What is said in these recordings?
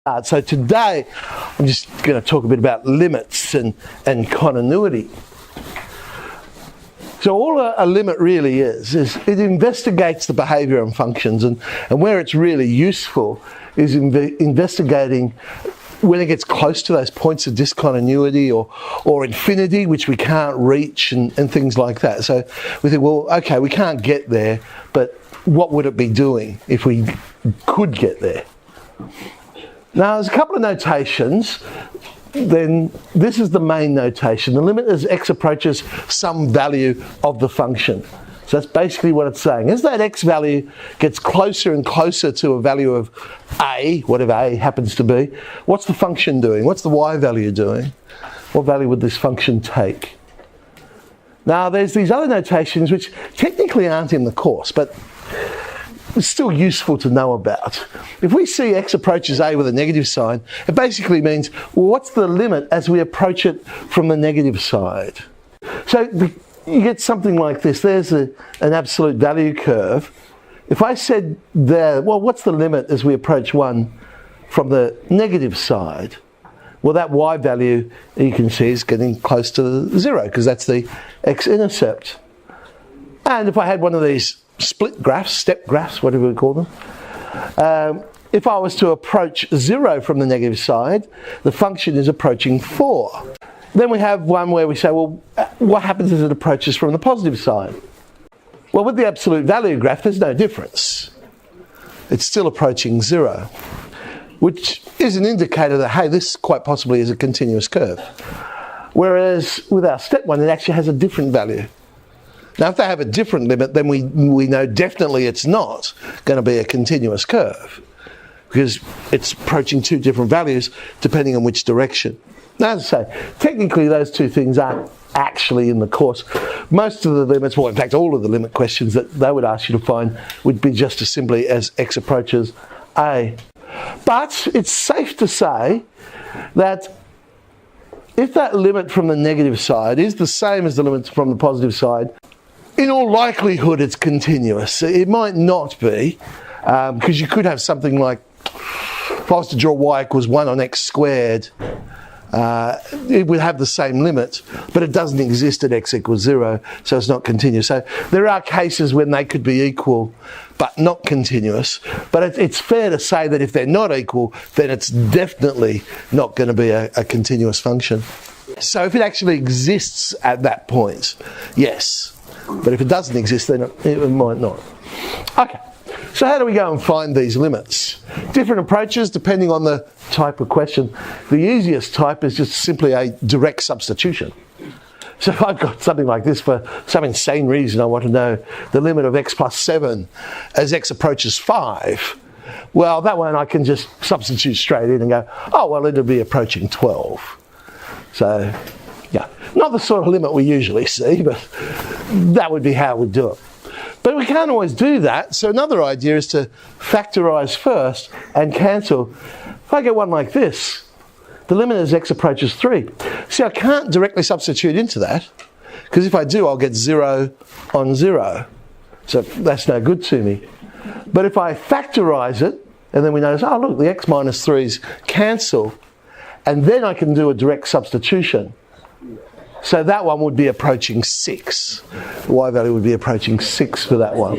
So today I'm just going to talk a bit about limits and continuity. So all a limit really is it investigates the behaviour and functions, and where it's really useful is investigating when it gets close to those points of discontinuity or infinity, which we can't reach, and things like that. So we think, well, okay, we can't get there, but what would it be doing if we could get there? Now, there's a couple of notations. Then this is the main notation. The limit as x approaches some value of the function. So that's basically what it's saying. As that x value gets closer and closer to a value of a, whatever a happens to be, what's the function doing? What's the y value doing? What value would this function take? Now, there's these other notations which technically aren't in the course, but it's still useful to know about. If we see x approaches a with a negative sign, it basically means, well, what's the limit as we approach it from the negative side? So you get something like this. There's an absolute value curve. If I said there, well, what's the limit as we approach 1 from the negative side? Well, that y value, you can see, is getting close to 0, because that's the x-intercept. And if I had one of these split graphs, step graphs, whatever we call them, if I was to approach 0 from the negative side, the function is approaching 4. Then we have one where we say, well, what happens as it approaches from the positive side? Well, with the absolute value graph, there's no difference. It's still approaching 0, which is an indicator that, hey, this quite possibly is a continuous curve. Whereas with our step one, it actually has a different value. Now, if they have a different limit, then we know definitely it's not going to be a continuous curve, because it's approaching 2 different values depending on which direction. Now, as I say, technically those 2 things aren't actually in the course. Most of the limits, well, in fact, all of the limit questions that they would ask you to find would be just as simply as x approaches a. But it's safe to say that if that limit from the negative side is the same as the limit from the positive side, in all likelihood it's continuous. It might not be, because you could have something like, if I was to draw y equals 1 on x squared, it would have the same limit, but it doesn't exist at x equals 0, so it's not continuous. So there are cases when they could be equal but not continuous, but it's fair to say that if they're not equal, then it's definitely not going to be a continuous function. So if it actually exists at that point, yes. But if it doesn't exist, then it might not. Okay, so how do we go and find these limits? Different approaches depending on the type of question. The easiest type is just simply a direct substitution. So if I've got something like this, for some insane reason I want to know the limit of x plus 7 as x approaches 5, well, that one I can just substitute straight in and go, oh, well, it'll be approaching 12. So, yeah, not the sort of limit we usually see, but that would be how we'd do it. But we can't always do that, so another idea is to factorize first and cancel. If I get one like this, the limit as x approaches 3. See, I can't directly substitute into that, because if I do, I'll get 0 on 0. So that's no good to me. But if I factorize it, and then we notice, oh look, the x minus 3's cancel, and then I can do a direct substitution. So that one would be approaching 6. The y value would be approaching 6 for that one.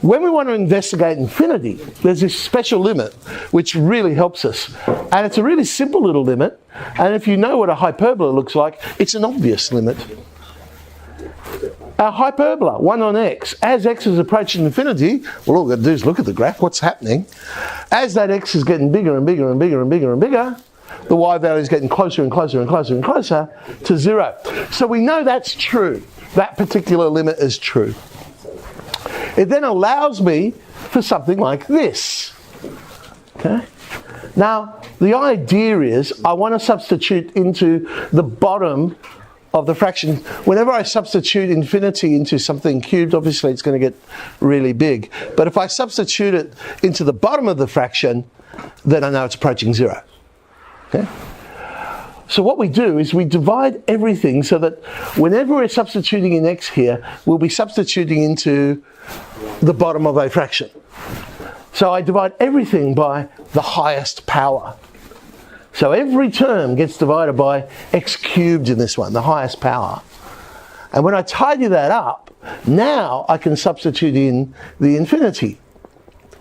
When we want to investigate infinity, there's this special limit which really helps us. And it's a really simple little limit. And if you know what a hyperbola looks like, it's an obvious limit. Our hyperbola, 1 on x, as x is approaching infinity, well, all we've got to do is look at the graph, what's happening. As that x is getting bigger and bigger and bigger and bigger and bigger, the y value is getting closer and closer and closer and closer to 0. So we know that's true. That particular limit is true. It then allows me for something like this. Okay? Now, the idea is I want to substitute into the bottom of the fraction. Whenever I substitute infinity into something cubed, obviously it's going to get really big. But if I substitute it into the bottom of the fraction, then I know it's approaching 0. Okay? So what we do is we divide everything so that whenever we're substituting in x here, we'll be substituting into the bottom of a fraction. So I divide everything by the highest power. So every term gets divided by x cubed in this one, the highest power. And when I tidy that up, now I can substitute in the infinity.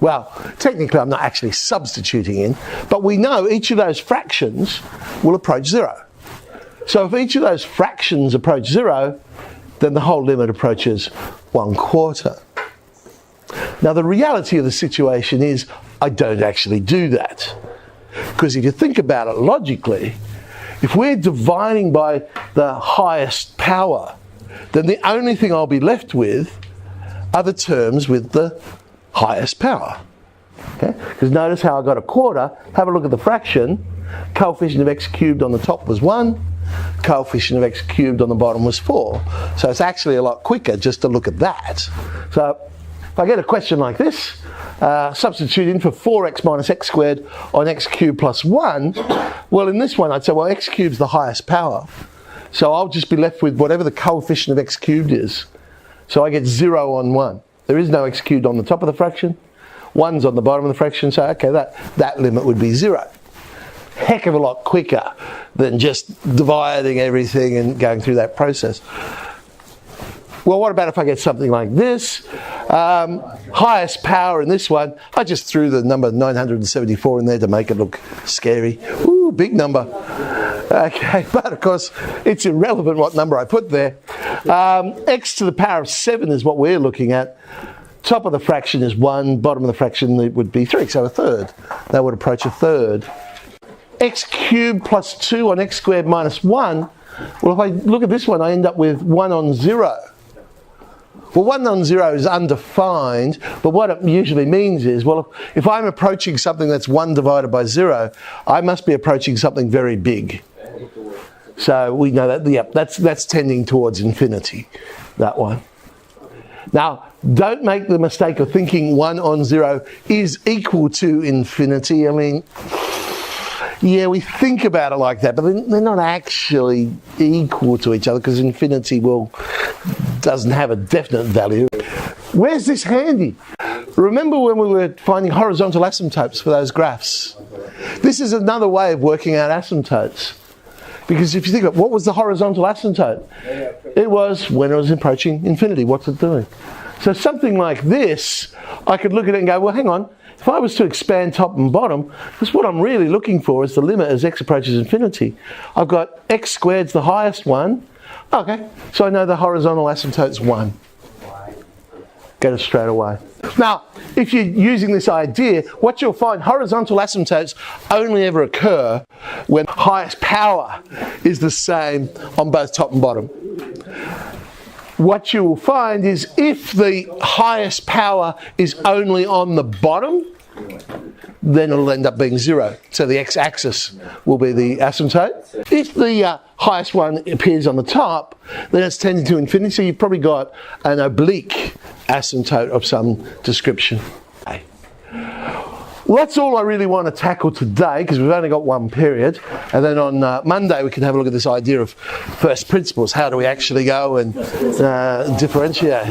Well, technically I'm not actually substituting in, but we know each of those fractions will approach 0. So if each of those fractions approach 0, then the whole limit approaches 1/4. Now the reality of the situation is I don't actually do that. Because if you think about it logically, if we're dividing by the highest power, then the only thing I'll be left with are the terms with the highest power. Okay? Because notice how I got 1/4. Have a look at the fraction. Coefficient of x cubed on the top was 1. Coefficient of x cubed on the bottom was 4. So it's actually a lot quicker just to look at that. So if I get a question like this, substitute in for 4x minus x squared on x cubed plus 1, well in this one I'd say, well x cubed is the highest power. So I'll just be left with whatever the coefficient of x cubed is. So I get 0 on 1. There is no x cubed on the top of the fraction. 1's on the bottom of the fraction, so okay, that limit would be 0. Heck of a lot quicker than just dividing everything and going through that process. Well, what about if I get something like this? Highest power in this one, I just threw the number 974 in there to make it look scary. Ooh, big number. Okay, but of course, it's irrelevant what number I put there. X to the power of 7 is what we're looking at. Top of the fraction is 1, bottom of the fraction it would be 3, so a third. That would approach a third. X cubed plus 2 on x squared minus 1. Well, if I look at this one, I end up with 1 on 0. Well, 1 on 0 is undefined, but what it usually means is, well, if I'm approaching something that's 1 divided by 0, I must be approaching something very big. So we know that, yep, that's tending towards infinity, that one. Now, don't make the mistake of thinking 1 on 0 is equal to infinity. I mean, yeah, we think about it like that, but they're not actually equal to each other because infinity doesn't have a definite value. Where's this handy? Remember when we were finding horizontal asymptotes for those graphs? This is another way of working out asymptotes. Because if you think about what was the horizontal asymptote? It was when it was approaching infinity. What's it doing? So something like this, I could look at it and go, well, hang on. If I was to expand top and bottom, because what I'm really looking for is the limit as x approaches infinity. I've got x squared's the highest one. Okay, so I know the horizontal asymptote's 1. Get it straight away. Now, if you're using this idea, what you'll find, horizontal asymptotes only ever occur when highest power is the same on both top and bottom. What you will find is if the highest power is only on the bottom, then it'll end up being 0. So the x-axis will be the asymptote. If the highest one appears on the top, then it's tending to infinity, so you've probably got an oblique asymptote of some description. Okay. Well, that's all I really want to tackle today, because we've only got one period. And then on Monday we can have a look at this idea of first principles. How do we actually go and differentiate?